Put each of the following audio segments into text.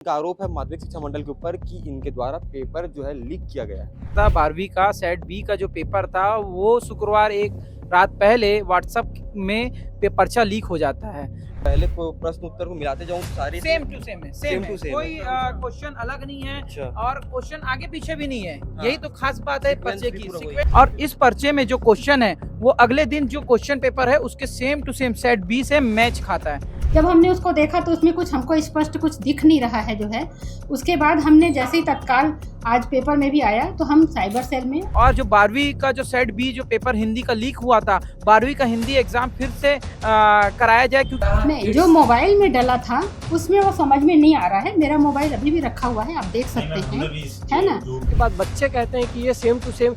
का आरोप है माध्यमिक शिक्षा मंडल के ऊपर कि इनके द्वारा पेपर जो है लीक किया गया है। 12वीं का सेट बी का जो पेपर था वो शुक्रवार एक रात पहले व्हाट्सएप में पर्चा लीक हो जाता है। पहले को प्रश्न उत्तर को मिलाते जाऊं तो सारे सेम टू सेम है, सेम टू सेम कोई है। क्वेश्चन अलग नहीं है। अच्छा। और क्वेश्चन आगे पीछे भी नहीं है। हाँ। यही तो खास बात है Sequence पर्चे भी की। पूरा वही। और इस पर्चे में जो क्वेश्चन है वो अगले दिन जो क्वेश्चन पेपर है उसके same to same set B से मैच खाता है। जब हमने उसको देखा तो उसमें कुछ हमको स्पष्ट कुछ दिख नहीं रहा है जो है। उसके बाद हमने जैसे ही तत्काल आज पेपर में भी आया तो हम साइबर सेल में और जो 12वीं का जो सेट बी जो पेपर हिंदी का लीक हुआ था, 12वीं का हिंदी एग्जाम फिर से कराया जाए, क्योंकि नहीं, जो मोबाइल में डला था उसमें वो समझ में नहीं आ रहा है। मेरा मोबाइल अभी भी रखा हुआ है, आप देख सकते हैं, है ना। उसके बाद बच्चे कहते हैं कि ये सेम टू सेम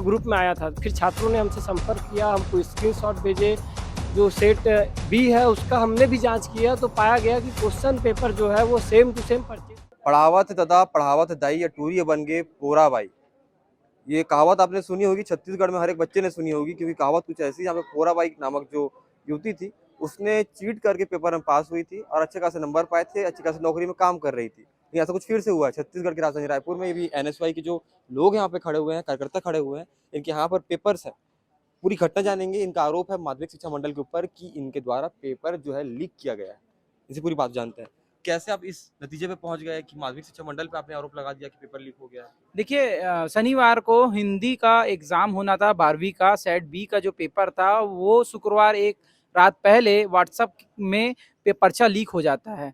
ग्रुप में आया था। फिर छात्रों ने हमसे संपर्क किया, हमको स्क्रीनशॉट भेजे। जो सेट बी है उसका हमने भी जांच किया तो पाया गया कि क्वेश्चन पेपर जो है वो सेम टू सेम पर्चे। पढ़ावत तथा पढ़ावत दाई अटूरी बन गए पोरा बाई। ये कहावत आपने सुनी होगी, छत्तीसगढ़ में हर एक बच्चे ने सुनी होगी, क्योंकि कहावत कुछ ऐसी, यहाँ पे पोरा बाई नामक जो युवती थी उसने चीट करके पेपर में पास हुई थी और अच्छे खासे नंबर पाए थे, अच्छी खासी नौकरी में काम कर रही थी। लेकिन ऐसा कुछ फिर से हुआ है छत्तीसगढ़ की राजधानी रायपुर में। ये भी एनएसवाई के जो लोग यहाँ पे खड़े हुए हैं, कार्यकर्ता खड़े हुए हैं, इनके यहाँ पर पेपर्स है। पूरी घटना जानेंगे। इनका आरोप है माध्यमिक शिक्षा मंडल के ऊपर कि इनके द्वारा पेपर जो है लीक किया गया है। इसी पूरी बात जानते हैं। कैसे आप इस नतीजे पे पहुंच गए कि माध्यमिक शिक्षा मंडल पे आपने आरोप लगा दिया कि पेपर लीक हो गया है? देखिए, शनिवार को हिंदी का एग्जाम होना था। 12वीं का सेट बी का जो पेपर था वो शुक्रवार एक रात पहले व्हाट्सएप में पर्चा लीक हो जाता है।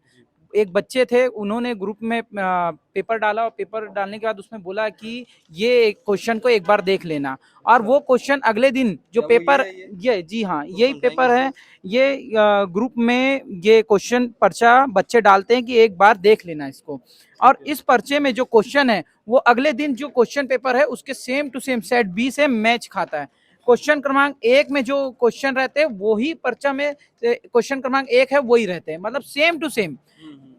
एक बच्चे थे, उन्होंने ग्रुप में पेपर डाला और पेपर डालने के बाद उसमें बोला कि ये क्वेश्चन को एक बार देख लेना। और वो क्वेश्चन अगले दिन जो पेपर, ये जी हाँ यही पेपर है। ये ग्रुप में ये क्वेश्चन पर्चा बच्चे डालते हैं कि एक बार देख लेना इसको। और इस पर्चे में जो क्वेश्चन है वो अगले दिन जो क्वेश्चन पेपर है उसके same to same set B से मैच खाता है। क्वेश्चन क्रमांक 1 में जो क्वेश्चन रहते हैं वही पर्चा में क्वेश्चन क्रमांक 1 है वही रहते हैं, मतलब सेम टू सेम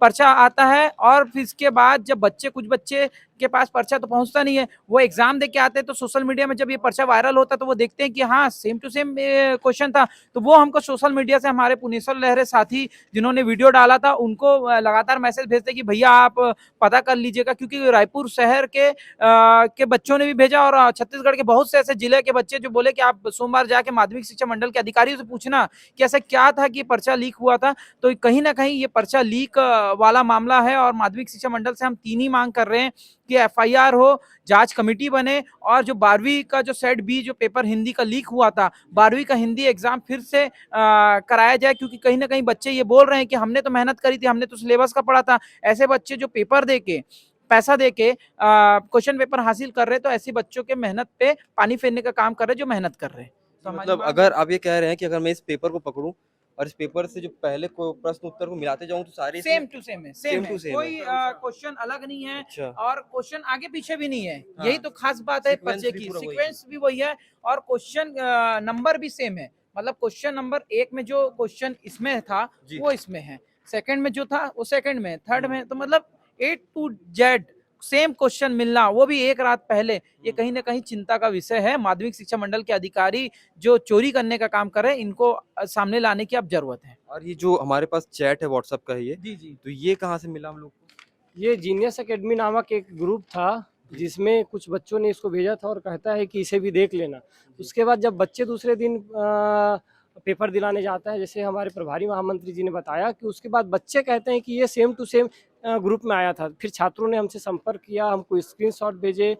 पर्चा आता है। और फिर इसके बाद जब कुछ बच्चे के पास पर्चा तो पहुंचता नहीं है, वो एग्जाम दे के आते हैं, तो सोशल मीडिया में जब ये पर्चा वायरल होता है तो वो देखते हैं कि हाँ सेम टू सेम क्वेश्चन था। तो वो हमको सोशल मीडिया से हमारे पुनेश्वर लहरे साथी जिन्होंने वीडियो डाला था उनको लगातार मैसेज भेजते कि भैया आप पता कर लीजिएगा, क्योंकि रायपुर शहर के बच्चों ने भी भेजा और छत्तीसगढ़ के बहुत से ऐसे जिले के बच्चे जो बोले कि आप सोमवार जाके माध्यमिक शिक्षा मंडल के अधिकारियों से पूछना कि ऐसा क्या था कि पर्चा लीक हुआ था। तो कहीं ना कहीं ये पर्चा लीक वाला मामला है और माध्यमिक शिक्षा मंडल से हम 3 ही मांग कर रहे हैं कि एफआईआर हो, जांच कमेटी बने और जो 12वीं का जो सेट बी जो पेपर हिंदी का लीक हुआ था, 12वीं का हिंदी एग्जाम फिर से कराया जाए, क्योंकि कहीं ना कहीं बच्चे ये बोल रहे हैं कि हमने तो मेहनत करी थी, हमने तो सिलेबस का पढ़ा था। ऐसे बच्चे जो पेपर दे के पैसा दे के क्वेश्चन पेपर हासिल कर रहे हैं, तो ऐसे बच्चों के मेहनत पे पानी फेरने का काम कर रहे हैं जो मेहनत कर रहे हैं। तो मतलब अगर आप ये कह रहे हैं कि अगर मैं इस पेपर को पकड़ूं और इस पेपर से जो पहले को प्रश्न उत्तर को मिलाते जाऊं तो सारे सेम टू सेम है, Same to same कोई है। क्वेश्चन अलग नहीं है। अच्छा। और क्वेश्चन आगे पीछे भी नहीं है। हाँ। यही तो खास बात है Sequence पर्चे भी की। पूरा वही है। सीक्वेंस भी वही है और क्वेश्चन नंबर भी सेम है। मतलब क्वेश्चन नंबर 1 में जो क्वेश्चन इसमें था वो इसमें है, सेकंड में जो था वो सेकंड में, थर्ड में, तो मतलब ए टू जेड सेम क्वेश्चन मिलना, वो भी एक रात पहले, ये कहीं ना कहीं चिंता का विषय है। माध्यमिक शिक्षा मंडल के अधिकारी जो चोरी करने का काम कर रहे हैं इनको सामने लाने की अब जरूरत है। और ये जो हमारे पास चैट है व्हाट्सएप का है ये, जी जी। तो ये कहाँ से मिला हम लोग को? ये जीनियस एकेडमी नामक एक ग्रुप था जिसमें कुछ बच्चों ने इसको भेजा था और कहता है कि इसे भी देख लेना। उसके बाद जब बच्चे दूसरे दिन पेपर दिलाने जाता है, जैसे हमारे प्रभारी महामंत्री जी ने बताया, कि उसके बाद बच्चे कहते हैं कि ये सेम टू सेम ग्रुप में आया था। फिर छात्रों ने हमसे संपर्क किया, हमको स्क्रीनशॉट भेजे।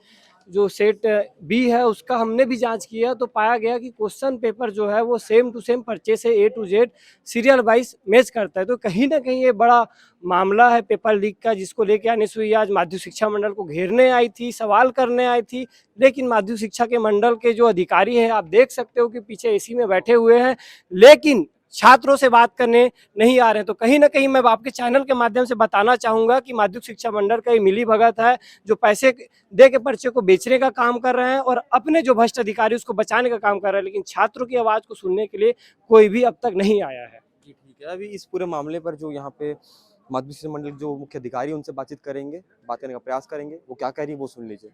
जो सेट बी है उसका हमने भी जांच किया तो पाया गया कि क्वेश्चन पेपर जो है वो सेम टू सेम पर्चे से A to Z serial wise match करता है। तो कहीं ना कहीं ये बड़ा मामला है पेपर लीक का, जिसको लेकर अनिसुई आज माध्यमिक शिक्षा मंडल को घेरने आई थी, सवाल करने आई थी। लेकिन माध्यमिक शिक्षा के मंडल के जो अधिकारी हैं, आप देख सकते हो कि पीछे एसी में बैठे हुए हैं, लेकिन छात्रों से बात करने नहीं आ रहे हैं। तो कहीं ना कहीं मैं आपके चैनल के माध्यम से बताना चाहूंगा कि माध्यमिक शिक्षा मंडल का ये मिली भगत है, जो पैसे दे के पर्चे को बेचने का काम कर रहे हैं और अपने जो भ्रष्ट अधिकारी उसको बचाने का काम कर रहे हैं। लेकिन छात्रों की आवाज को सुनने के लिए कोई भी अब तक नहीं आया है। ठीक है। अभी इस पूरे मामले पर जो यहाँ पे माध्यमिक शिक्षा मंडल जो मुख्य अधिकारी हैं, उनसे बातचीत करेंगे, बात करने का प्रयास करेंगे। वो क्या कह रही है वो सुन लीजिए।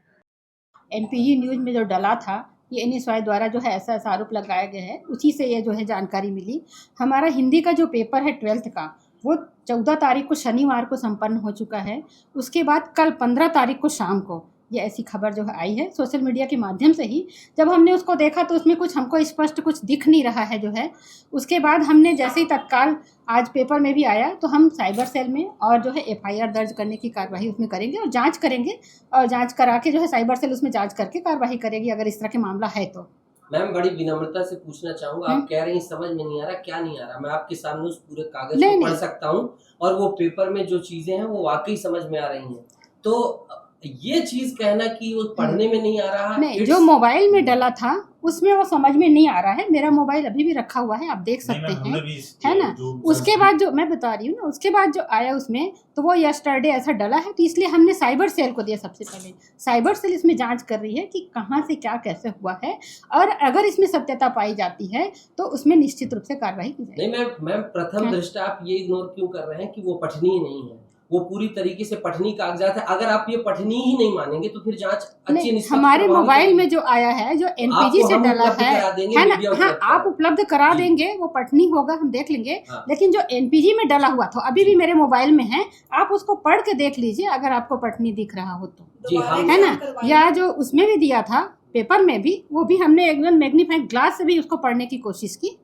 एनपीजी न्यूज में जो डला था, ये एनएसवाई द्वारा जो है ऐसा आरोप लगाया गया है, उसी से ये जो है जानकारी मिली। हमारा हिंदी का जो पेपर है 12th का, वो 14 तारीख को शनिवार को संपन्न हो चुका है। उसके बाद कल 15 तारीख को शाम को ये ऐसी खबर जो है आई है सोशल मीडिया के माध्यम से ही। जब हमने उसको देखा तो उसमें कुछ हमको स्पष्ट कुछ दिख नहीं रहा है जो है। उसके बाद हमने जैसे ही तत्काल आज पेपर में भी आया तो हम साइबर सेल में और जो है एफआईआर दर्ज करने की कार्रवाई उसमें करेंगे और जांच करेंगे, और जांच करा के जो है साइबर सेल उसमें जांच करके कार्रवाई करेगी अगर इस तरह के मामला है तो। मैम बड़ी विनम्रता से पूछना चाहूंगा, आप कह रही हैं समझ में नहीं आ रहा, क्या नहीं आ रहा? मैं आपके सामने उस पूरे कागज नहीं, को पढ़ नहीं। सकता हूँ और वो पेपर में जो चीजें हैं वो वाकई समझ में आ रही हैं। तो ये चीज कहना कि वो पढ़ने में नहीं आ रहा, नहीं, जो मोबाइल में डला था उसमें वो समझ में नहीं आ रहा है। मेरा मोबाइल अभी भी रखा हुआ है, आप देख सकते हैं, है ना। उसके बाद जो मैं बता रही हूँ ना, उसके बाद जो आया उसमें तो वो यस्टरडे ऐसा डला है, तो इसलिए हमने साइबर सेल को दिया। सबसे पहले साइबर सेल इसमें जांच कर रही है कि कहाँ से क्या कैसे हुआ है, और अगर इसमें सत्यता पाई जाती है तो उसमें निश्चित रूप से कार्रवाई की जाएगी। नहीं मैम प्रथम दृष्टया आप ये इग्नोर क्यों कर रहे हैं कि वो पठनीय नहीं है? वो पूरी तरीके से पठनीय कागजात है। अगर आप ये पठनीय ही नहीं मानेंगे तो फिर जांच अच्छी निष्पक्ष हमारे मोबाइल में जो आया है जो एनपीजी से डला है ना, हाँ आप उपलब्ध करा देंगे, वो पठनीय होगा, हम देख लेंगे। हाँ। लेकिन जो एनपीजी में डला हुआ था अभी भी मेरे मोबाइल में है, आप उसको पढ़ के देख लीजिए अगर आपको पठनीय दिख रहा हो तो, जी हाँ, है ना। या जो उसमें भी दिया था पेपर में भी, वो भी हमने एकदम मैग्नीफाइंग ग्लास से भी उसको पढ़ने की कोशिश की।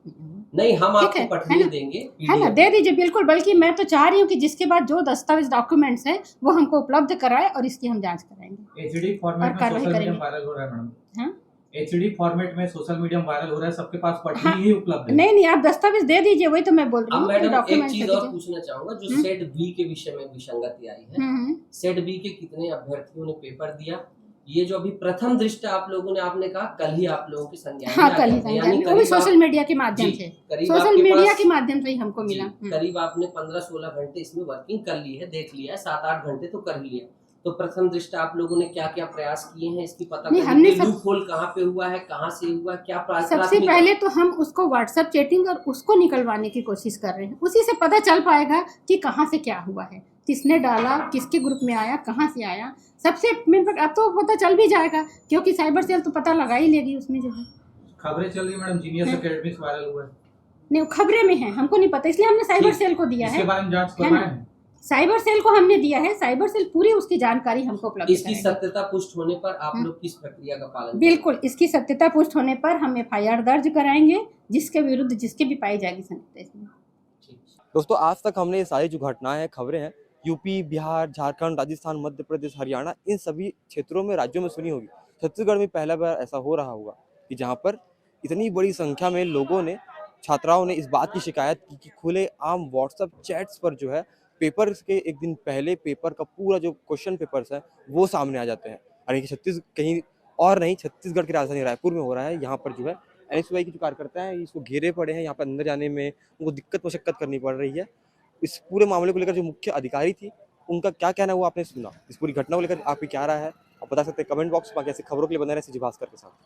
नहीं, हम ठीक आपको है, पठनीय देंगे, है ना, दे दीजिए बिल्कुल। बल्कि मैं तो चाह रही हूँ कि जिसके बाद जो दस्तावेज डॉक्यूमेंट्स हैं वो हमको उपलब्ध कराए और इसकी हम जांच कराएंगे। एचडी फॉर्मेट में सोशल मीडिया वायरल हो रहा है मैडम। हाँ? एचडी फॉर्मेट में सोशल मीडिया वायरल हो रहा है, सबके पास पठनीय ही उपलब्ध है। नहीं, आप दस्तावेज दे दीजिए, वही तो मैं बोल रही अब हूँ। मैडम एक चीज और पूछना चाहूंगा, जो सेट बी के विषय में विसंगति आई है, सेट बी के कितने अभ्यर्थियों ने पेपर दिया? ये जो अभी प्रथम दृष्टया आप लोगों ने, आपने कहा कल ही आप लोगों की संज्ञान में आ कल गया, ही यानी वो भी सोशल मीडिया के माध्यम से, सोशल मीडिया के माध्यम से ही हमको मिला। करीब आपने 15-16 घंटे इसमें वर्किंग कर ली है, देख लिया है, 7-8 घंटे तो कर लिया। तो प्रथम दृष्टया आप लोगों ने क्या क्या प्रयास किए हैं इसकी पता करने के लिए? लूप होल कहाँ पे हुआ है, कहाँ से हुआ, क्या सबसे पहले तो हम उसको व्हाट्सएप चैटिंग और उसको निकलवाने की कोशिश कर रहे हैं। उसी से पता चल पाएगा कि कहाँ से क्या हुआ है, किसने डाला, किसके ग्रुप में आया, कहाँ से आया। सबसे मेन अब तो पता चल भी जाएगा, क्योंकि साइबर सेल तो पता लगा ही लेगी उसमें जो है। खबरें चल रही मैडम, जीनियस एकेडमी से वायरल हुआ है। नहीं, खबरें में है, हमको नहीं पता, इसलिए हमने साइबर सेल को दिया है। इसके बारे में जांच करवाएं हैं। साइबर सेल को हमने दिया है, साइबर सेल पूरी उसकी जानकारी हमको उपलब्ध इसकी सत्यता पुष्ट होने पर आप लोग किस प्रक्रिया का पालन? बिल्कुल, इसकी सत्यता पुष्ट होने पर हम एफआईआर दर्ज कराएंगे, जिसके विरुद्ध जिसके भी पाई जाएगी सत्यता इसमें। दोस्तों, आज तक हमने ये सारी जो घटनाएं हैं, खबरें हैं, यूपी, बिहार, झारखंड, राजस्थान, मध्य प्रदेश, हरियाणा, इन सभी क्षेत्रों में, राज्यों में सुनी होगी। छत्तीसगढ़ में पहला बार ऐसा हो रहा होगा कि जहाँ पर इतनी बड़ी संख्या में लोगों ने, छात्राओं ने इस बात की शिकायत की कि खुले आम व्हाट्सएप चैट्स पर जो है पेपर के एक दिन पहले पेपर का पूरा जो क्वेश्चन पेपर्स है वो सामने आ जाते हैं। और ये कहीं और नहीं, छत्तीसगढ़ की राजधानी रायपुर में हो रहा है। यहाँ पर जो है एनएसयूआई के जो कार्यकर्ता हैं इसको घेरे पड़े हैं, यहाँ पर अंदर जाने में उनको दिक्कत मशक्कत करनी पड़ रही है। इस पूरे मामले को लेकर जो मुख्य अधिकारी थी उनका क्या कहना है वो आपने सुना। इस पूरी घटना को लेकर आपकी क्या राय है आप बता सकते हैं कमेंट बॉक्स में। ऐसी खबरों के लिए बने रहे भास्कर के साथ।